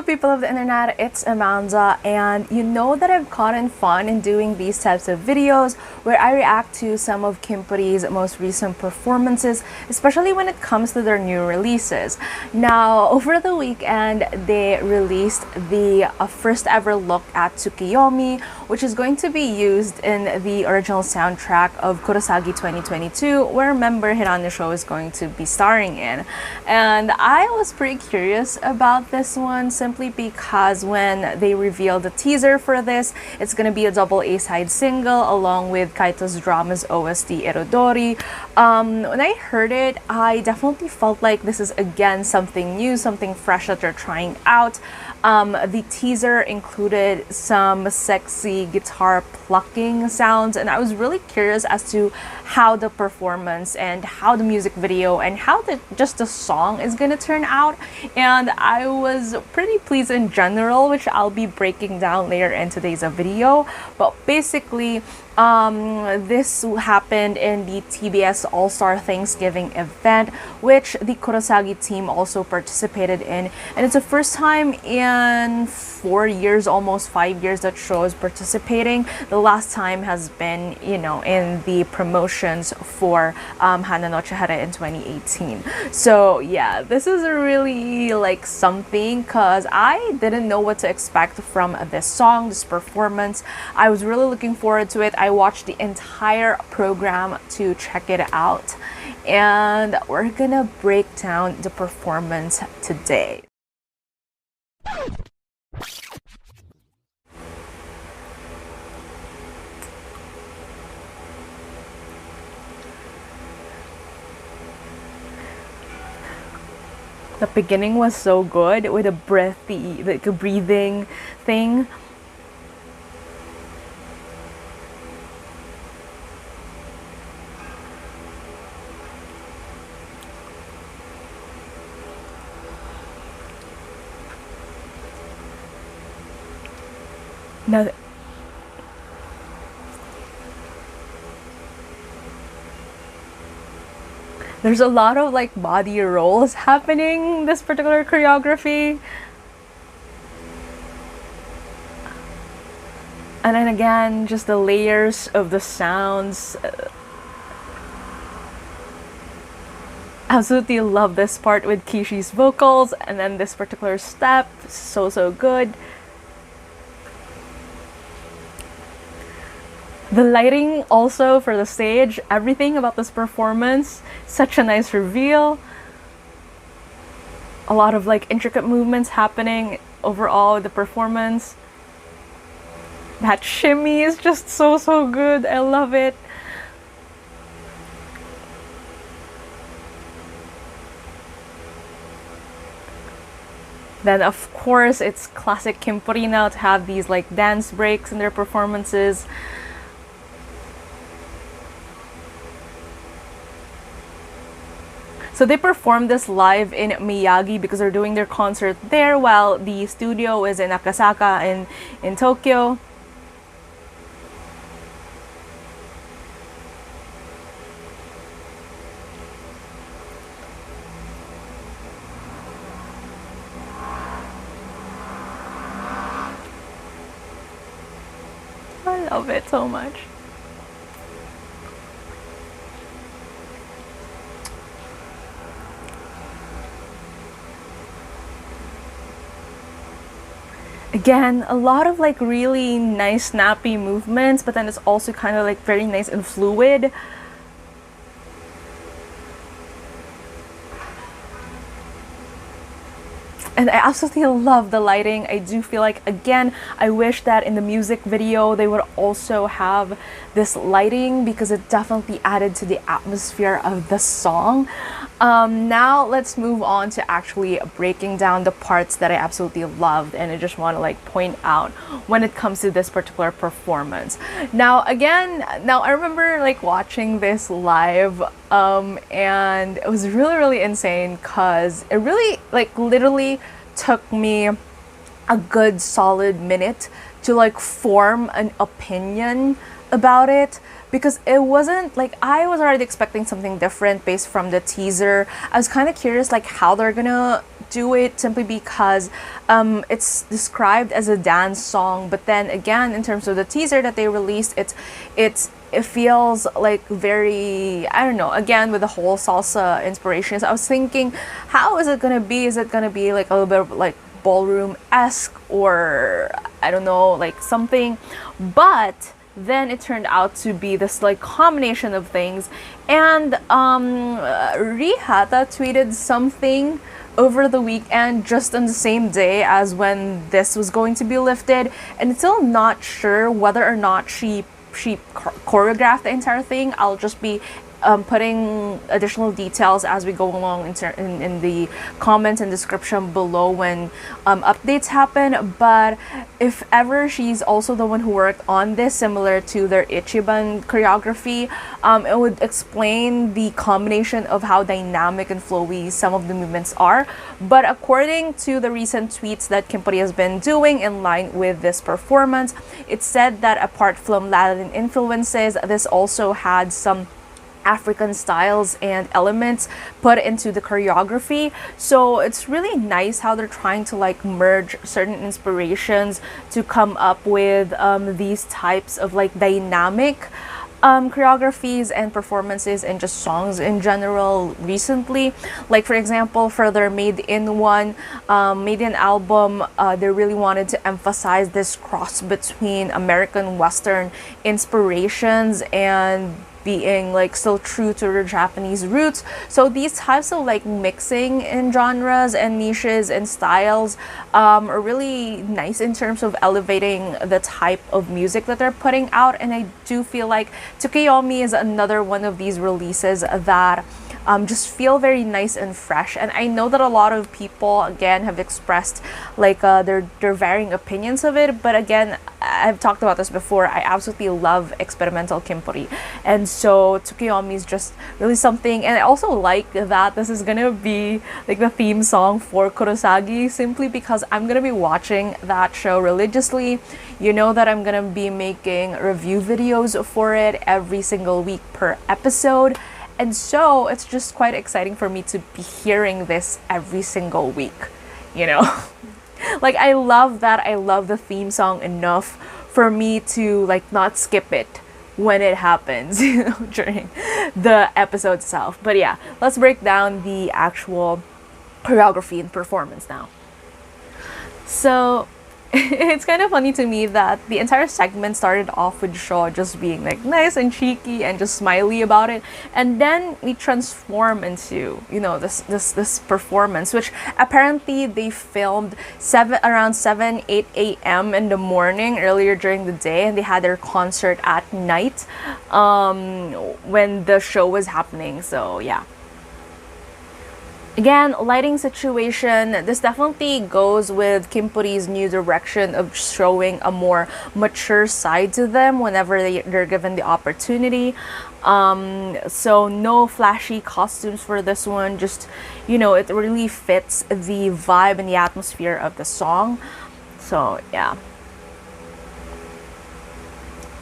Hello people of the internet, it's Amanda, and you know that I've gotten fun in doing these types of videos where I react to some of Kinturi's most recent performances, especially when it comes to their new releases. Now, over the weekend, they released the first ever look at Tsukiyomi, which is going to be used in the original soundtrack of Kurosaki 2022, where member Hirano Show is going to be starring in. And I was pretty curious about this one simply because when they revealed the teaser for this, it's gonna be a double A-side single along with Kaito's drama's OST Erodori. When I heard it, I definitely felt like this is again something new, something fresh that they're trying out. The teaser included some sexy guitar plucking sounds, and I was really curious as to how the performance and how the music video and how just the song is gonna turn out. And I was pretty pleased in general, which I'll be breaking down later in today's video. But basically, this happened in the TBS All-Star Thanksgiving event, which the Kurosagi team also participated in. And it's the first time in 4 years, almost 5 years, that show is participating. The last time has been, in the promotions for Hana no Chihara in 2018. So yeah, this is really like something because I didn't know what to expect from this song, this performance. I was really looking forward to it. I watched the entire program to check it out, and we're gonna break down the performance today. The beginning was so good with a breathy, like a breathing thing. Now, there's a lot of like body rolls happening this particular choreography. And then again, just the layers of the sounds. Absolutely love this part with Kishi's vocals, and then this particular step, so good. The lighting also for the stage, everything about this performance, such a nice reveal. A lot of like intricate movements happening overall with the performance. That shimmy is just so good. I love it. Then of course it's classic Kinturi now to have these like dance breaks in their performances. So they performed this live in Miyagi because they're doing their concert there while the studio is in Akasaka in Tokyo. I love it so much. Again, a lot of like really nice snappy movements, but then it's also kind of like very nice and fluid. And I absolutely love the lighting. I do feel like, again, I wish that in the music video they would also have this lighting because it definitely added to the atmosphere of the song. Now let's move on to actually breaking down the parts that I absolutely loved, and I just want to like point out when it comes to this particular performance. Now I remember like watching this live and it was really insane because it really like literally took me a good solid minute to like form an opinion about it, because it wasn't like, I was already expecting something different based from the teaser. I was kind of curious like how they're gonna do it simply because it's described as a dance song, but then again, in terms of the teaser that they released, it feels like very, I don't know, again with the whole salsa inspirations. I was thinking, how is it gonna be? Is it gonna be like a little bit of like ballroom-esque, or I don't know, like something? But then it turned out to be this like combination of things. And Rihata tweeted something over the weekend, just on the same day as when this was going to be lifted, and it's still not sure whether or not she choreographed the entire thing. I'll just be putting additional details as we go along in the comments and description below when updates happen. But if ever she's also the one who worked on this, similar to their Ichiban choreography, it would explain the combination of how dynamic and flowy some of the movements are. But according to the recent tweets that Kimpuri has been doing in line with this performance, it said that apart from Latin influences, this also had some African styles and elements put into the choreography. So it's really nice how they're trying to like merge certain inspirations to come up with these types of like dynamic choreographies and performances and just songs in general recently. Like for example, for their Made in album, they really wanted to emphasize this cross between American Western inspirations and being like still true to their Japanese roots. So these types of like mixing in genres and niches and styles are really nice in terms of elevating the type of music that they're putting out. And I do feel like Tsukiyomi is another one of these releases that just feel very nice and fresh. And I know that a lot of people again have expressed like their varying opinions of it, but again, I've talked about this before, I absolutely love experimental Kimpuri, and so Tsukiyomi is just really something. And I also like that this is gonna be like the theme song for Kurosaki, simply because I'm gonna be watching that show religiously. You know that I'm gonna be making review videos for it every single week per episode. And so it's just quite exciting for me to be hearing this every single week, you know? Like I love that. I love the theme song enough for me to like not skip it when it happens, you know, during the episode itself. But yeah, let's break down the actual choreography and performance now. So it's kind of funny to me that the entire segment started off with Shaw just being like nice and cheeky and just smiley about it, and then we transform into, you know, this performance, which apparently they filmed around 7-8 a.m. in the morning earlier during the day, and they had their concert at night when the show was happening. So yeah. Again, lighting situation, this definitely goes with Kimpuri's new direction of showing a more mature side to them whenever they're given the opportunity. So no flashy costumes for this one, just, you know, it really fits the vibe and the atmosphere of the song. So yeah.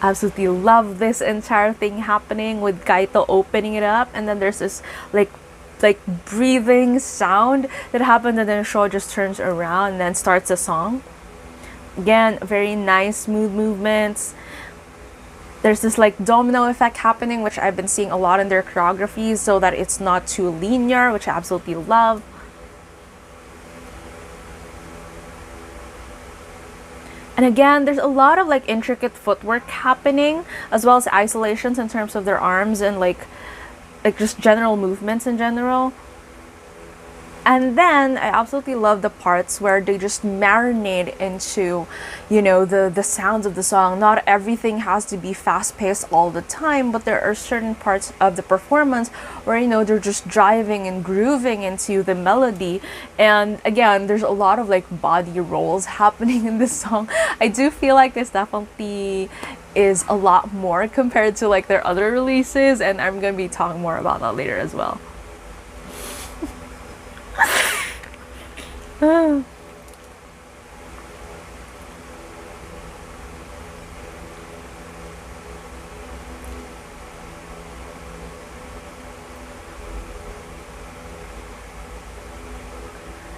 Absolutely love this entire thing happening with Kaito opening it up, and then there's this like breathing sound that happened, and then Shaw just turns around and then starts the song. Again, very nice smooth movements. There's this like domino effect happening, which I've been seeing a lot in their choreographies, so that it's not too linear, which I absolutely love. And again, there's a lot of like intricate footwork happening, as well as isolations in terms of their arms and like just general movements in general. And then I absolutely love the parts where they just marinate into, you know, the sounds of the song. Not everything has to be fast-paced all the time, but there are certain parts of the performance where, you know, they're just driving and grooving into the melody. And again, there's a lot of like body rolls happening in this song. I do feel like this definitely is a lot more compared to like their other releases, and I'm gonna be talking more about that later as well.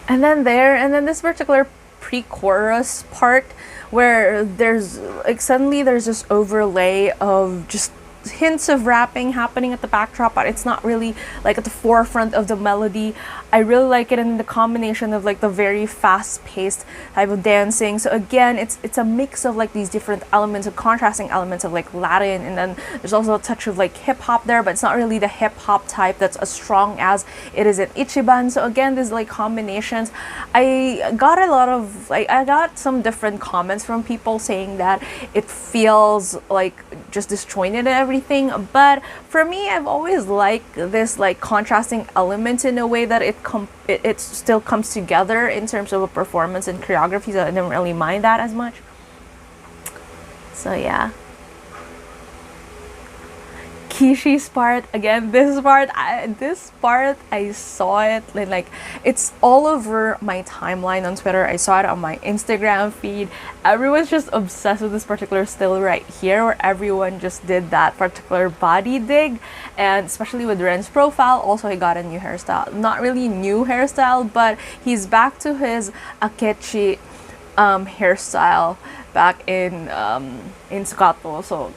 And then this particular pre-chorus part where there's like suddenly there's this overlay of just hints of rapping happening at the backdrop, but it's not really like at the forefront of the melody. I really like it in the combination of like the very fast-paced type of dancing. So again, it's a mix of like these different elements of contrasting elements of like Latin, and then there's also a touch of like hip hop there, but it's not really the hip hop type that's as strong as it is in Ichiban. So again, these like combinations, I got some different comments from people saying that it feels like just disjointed and everything, but for me, I've always liked this like contrasting element in a way that it still comes together in terms of a performance and choreography, so I didn't really mind that as much. So yeah. Kishi's part, again, this part I saw it like it's all over my timeline on Twitter. I saw it on my Instagram feed. Everyone's just obsessed with this particular still right here, where everyone just did that particular body dig, and especially with Ren's profile. Also, he got a new hairstyle, not really new hairstyle, but he's back to his Akechi hairstyle back in Tsukato. So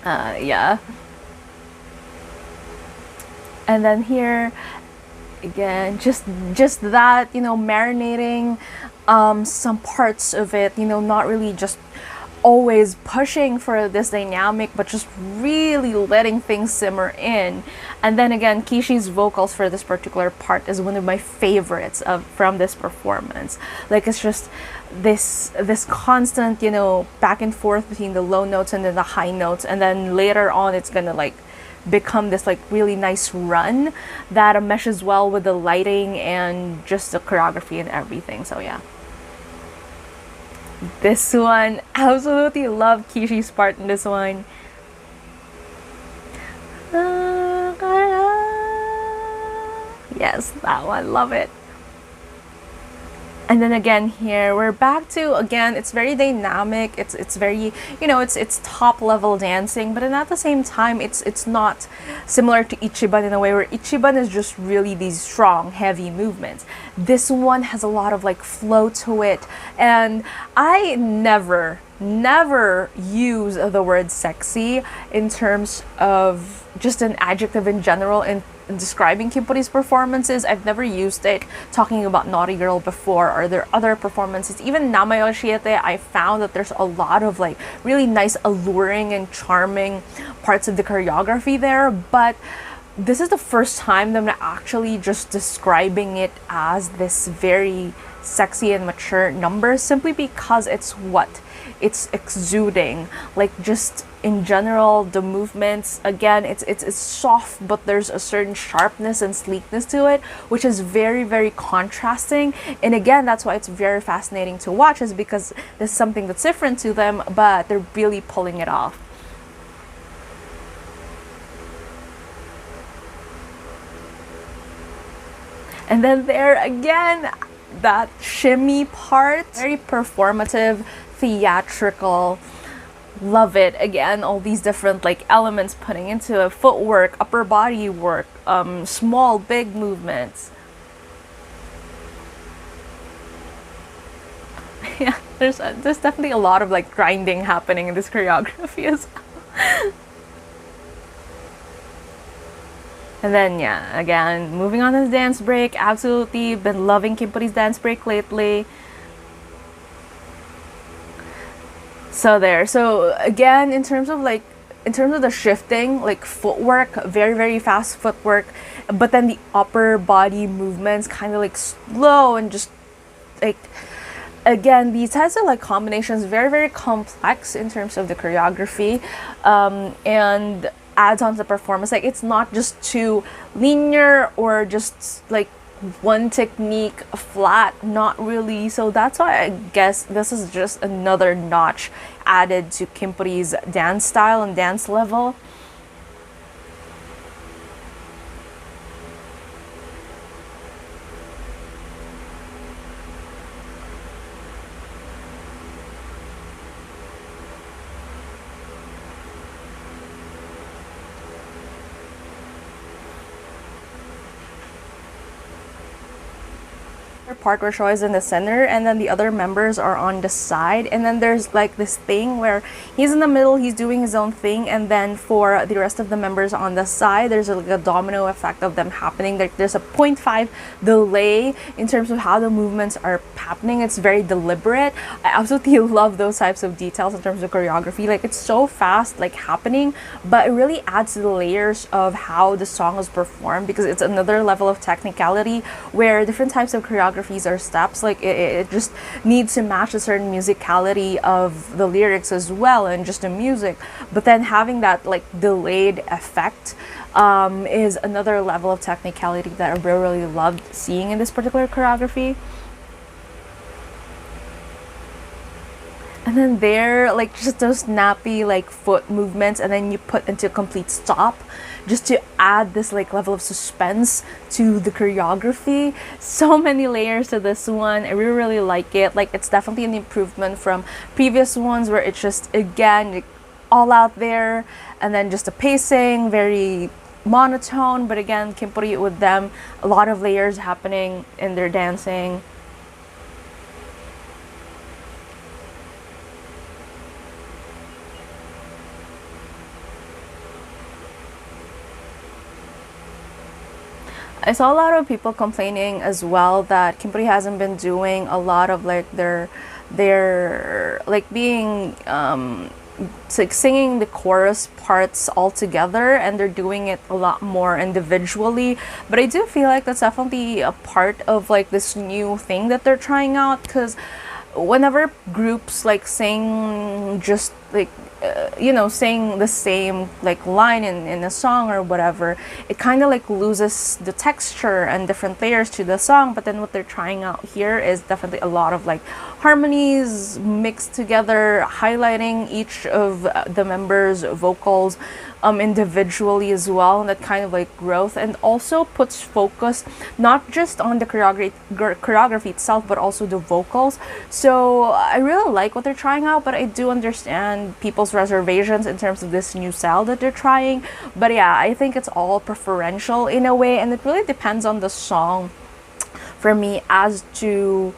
yeah. And then here, again, just that, marinating some parts of it, not really just always pushing for this dynamic, but just really letting things simmer in. And then again, Kishi's vocals for this particular part is one of my favorites from this performance. Like, it's just this constant, back and forth between the low notes and then the high notes, and then later on it's gonna like become this like really nice run that meshes well with the lighting and just the choreography and everything. So yeah, this one, absolutely love Kishi's part in this one. Yes, that one, love it. And then again here, we're back to, again, it's very dynamic. It's very, it's top level dancing, but then at the same time, it's not similar to Ichiban in a way where Ichiban is just really these strong, heavy movements. This one has a lot of like flow to it. And I never use the word sexy in terms of just an adjective in general in describing Kimpuri's performances. I've never used it talking about Naughty Girl before, or their other performances. Even Namayo Shiete, I found that there's a lot of like really nice, alluring and charming parts of the choreography there, but this is the first time that I'm actually just describing it as this very sexy and mature number, simply because it's what it's exuding. Like, just in general, the movements, again, it's soft, but there's a certain sharpness and sleekness to it, which is very, very contrasting. And again, that's why it's very fascinating to watch, is because there's something that's different to them, but they're really pulling it off. And then there again, that shimmy part, very performative, theatrical. Love it. Again, all these different like elements putting into it: footwork, upper body work, small, big movements. Yeah, there's definitely a lot of like grinding happening in this choreography as well. And then yeah, again, moving on to the dance break. Absolutely been loving Kimpuri's dance break lately. So there. So again, in terms of the shifting, like footwork, very, very fast footwork, but then the upper body movements kind of like slow and just like, again, these types of like combinations, very, very complex in terms of the choreography, and adds on to the performance. Like, it's not just too linear or just like one technique flat, not really. So that's why I guess this is just another notch added to Kimpuri's dance style and dance level. part where Shoy is in the center and then the other members are on the side, and then there's like this thing where he's in the middle, he's doing his own thing, and then for the rest of the members on the side there's like a domino effect of them happening. There's a 0.5 delay in terms of how the movements are happening. It's very deliberate. I absolutely love those types of details in terms of choreography. Like, it's so fast, like, happening, but it really adds to the layers of how the song is performed, because it's another level of technicality where different types of choreographies or steps, like, it just needs to match a certain musicality of the lyrics as well, and just the music. But then having that like delayed effect is another level of technicality that I really loved seeing in this particular choreography. And then there, like, just those snappy like foot movements, and then you put into a complete stop just to add this like level of suspense to the choreography. So many layers to this one. I really like it. Like, it's definitely an improvement from previous ones where it's just, again, like, all out there, and then just the pacing very monotone. But again, Kimpuri with them, a lot of layers happening in their dancing. I saw a lot of people complaining as well that Kimpuri hasn't been doing a lot of like their like being like singing the chorus parts all together, and they're doing it a lot more individually. But I do feel like that's definitely a part of like this new thing that they're trying out, because whenever groups like sing just like you know, saying the same like line in a song or whatever, it kind of like loses the texture and different layers to the song. But then what they're trying out here is definitely a lot of like harmonies mixed together, highlighting each of the members' vocals individually as well, and that kind of like growth, and also puts focus not just on the choreography itself but also the vocals. So I really like what they're trying out, but I do understand people's reservations in terms of this new style that they're trying. But yeah, I think it's all preferential in a way, and it really depends on the song for me as to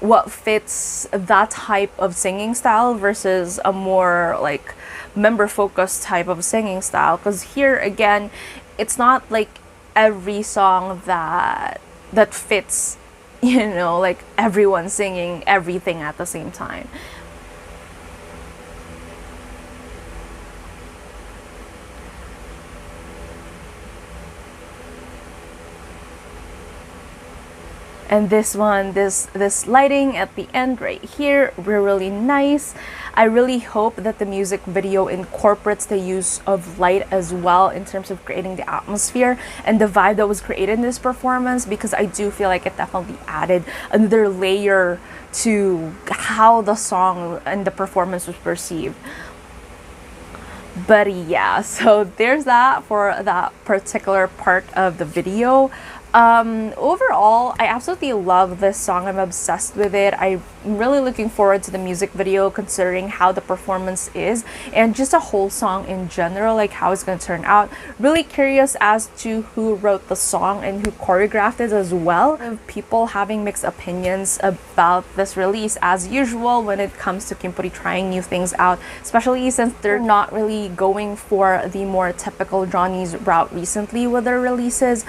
what fits that type of singing style versus a more like member focused type of singing style. Because here again, it's not like every song that fits, you know, like everyone singing everything at the same time. And this one, this lighting at the end right here, really nice. I really hope that the music video incorporates the use of light as well in terms of creating the atmosphere and the vibe that was created in this performance, because I do feel like it definitely added another layer to how the song and the performance was perceived. But yeah, so there's that for that particular part of the video. Overall, I absolutely love this song. I'm obsessed with it. I'm really looking forward to the music video, considering how the performance is and just a whole song in general, like how it's going to turn out. Really curious as to who wrote the song and who choreographed it as well. People having mixed opinions about this release as usual when it comes to Kimpuri trying new things out, especially since they're not really going for the more typical Johnny's route recently with their releases.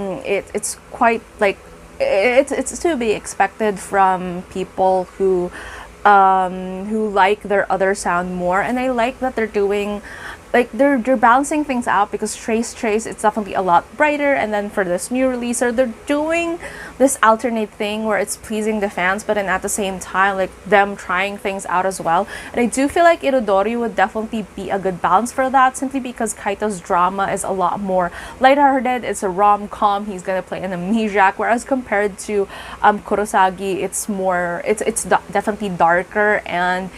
It's quite like it's to be expected from people who like their other sound more, and I like that they're doing like they're balancing things out, because Trace it's definitely a lot brighter, and then for this new releaser they're doing this alternate thing where it's pleasing the fans but then at the same time like them trying things out as well. And I do feel like Irodori would definitely be a good balance for that, simply because Kaito's drama is a lot more lighthearted. It's a rom-com, he's gonna play an amnesiac, whereas compared to Kurosagi, it's more it's definitely darker, and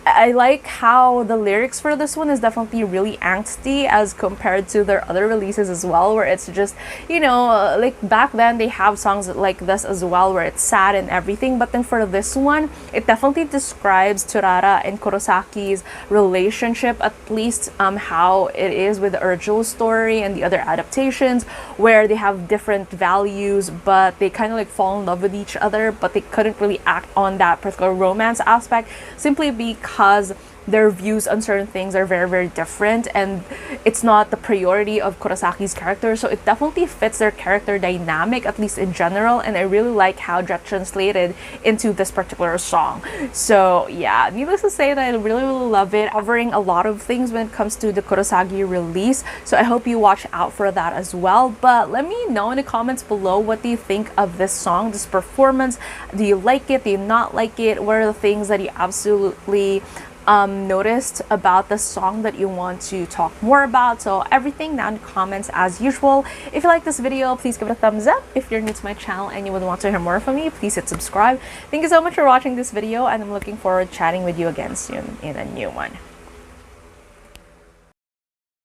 I like how the lyrics for this one is definitely really angsty as compared to their other releases as well, where it's just, you know, like back then they have songs like this as well where it's sad and everything, but then for this one it definitely describes Tsurara and Kurosaki's relationship, at least how it is with the Urgel story and the other adaptations, where they have different values but they kind of like fall in love with each other, but they couldn't really act on that particular romance aspect simply because their views on certain things are very, very different, and it's not the priority of Kurosaki's character, so it definitely fits their character dynamic, at least in general, and I really like how that translated into this particular song. So yeah, needless to say that I really, really love it, covering a lot of things when it comes to the Kurosagi release, so I hope you watch out for that as well. But let me know in the comments below, what do you think of this song, this performance? Do you like it? Do you not like it? What are the things that you absolutely noticed about the song that you want to talk more about? So everything down in the comments as usual. If you like this video, please give it a thumbs up. If you're new to my channel and you would want to hear more from me, please hit subscribe. Thank you so much for watching this video, and I'm looking forward to chatting with you again soon in a new one.